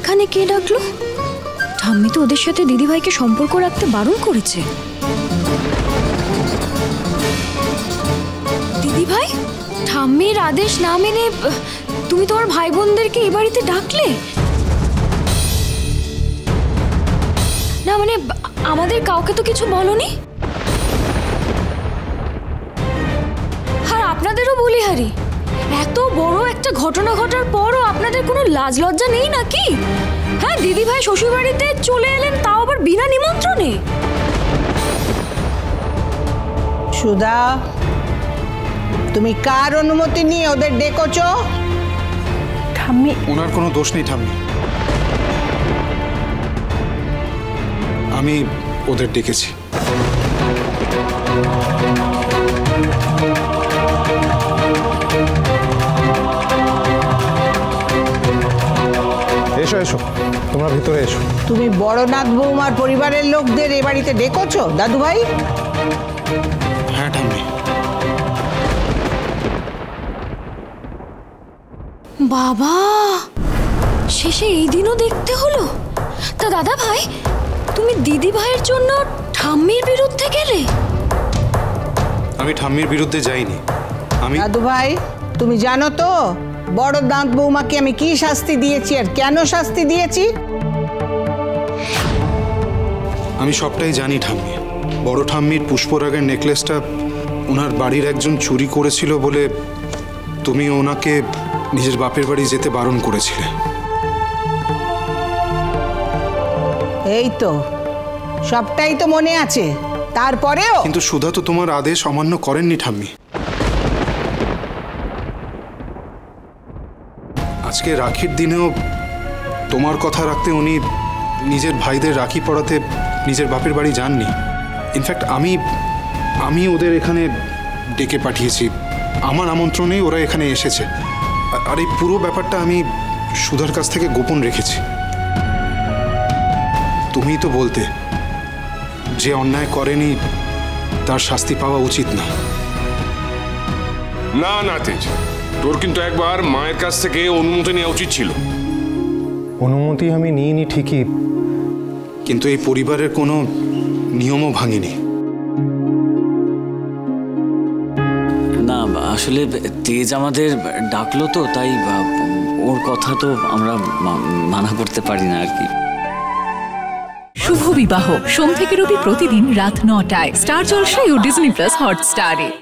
এখানে কে ডাকলো? ঠাম্মি তো ওদের সাথে দিদিভাইকে সম্পর্ক রাখতে বারণ করেছে। দিদিভাই, ঠাম্মির আদেশ না মেনে তুমি তোমার ভাই বোনদেরকে এই বাড়িতে ডাকলে? না মানে আমাদের কাউকে তো কিছু বলনি। আর আপনাদেরও বলিহারি, এত বড় একটা ঘটনা ঘটার পরও আপনাদের কোনো লাজ লজ্জা নেই নাকি? হ্যাঁ, দিদিভাই শ্বশুর বাড়িতে চলে এলেন, তাও আবার বিনা নিমন্ত্রণে। সুধা, তুমি কার অনুমতি নিয়ে ওদের ডেকেছো? ঠাম্মি, ওনার কোনো দোষ নেই ঠাম্মি, আমি ওদের ডেকেছি। এসো এসো, তোমরা ভিতরে এসো। তুমি বড়নাথ বৌমার পরিবারের লোকদের এ বাড়িতে ডেকেছো দাদু ভাই? হ্যাঁ ঠাম্মি। বাবা, শেষে এই দিনও দেখতে হলো। তা দাদা ভাই, তুমি দিদি ভাইয়ের জন্য ঠাম্মির বিরুদ্ধে গেলে? আমি ঠাম্মির বিরুদ্ধে যাইনি। আমি দাদু ভাই, তুমি জানো তো বড়নাথ বৌমাকে আমি কি শাস্তি দিয়েছি আর কেন শাস্তি দিয়েছি? আমি সবটাই জানি ঠাম্মি। বড় ঠাম্মির পুষ্পরাগের নেকলেসটা ওনার বাড়ির একজন চুরি করেছিল বলে তুমি ওনাকে নিজের বাপের বাড়ি যেতে বারণ করেছিলে। এই তো, সবটাই তো মনে আছে। তারপরেও কিন্তু সুধা তো তোমার আদেশ অমান্য করেননি ঠাম্মি। আজকে রাখির দিনেও তোমার কথা রাখতে উনি নিজের ভাইদের রাখি পড়াতে নিজের বাপের বাড়ি যাননি। ইনফ্যাক্ট আমি ওদের এখানে ডেকে পাঠিয়েছি, আমার আমন্ত্রণেই ওরা এখানে এসেছে। আর এই পুরো ব্যাপারটা আমি সুধার কাছ থেকে গোপন রেখেছি। তুমিই তো বলতে যে অন্যায় করেনি তার শাস্তি পাওয়া উচিত না। না না তেজ, তোর কিন্তু একবার মায়ের কাছ থেকে অনুমতি নেওয়া উচিত ছিল। অনুমতি আমি নিইনি ঠিকই, কিন্তু এই পরিবারের কোনো নিয়মও ভাঙিনি। না আসলে তেজ আমাদের ডাকলো তো, তাই ওর কথা তো আমরা মানা করতে পারি না আর কি। শুভ বিবাহ সোম থেকে রবি প্রতিদিন রাত ৯টায় স্টার জলসায় ও ডিজনি প্লাস হটস্টারে।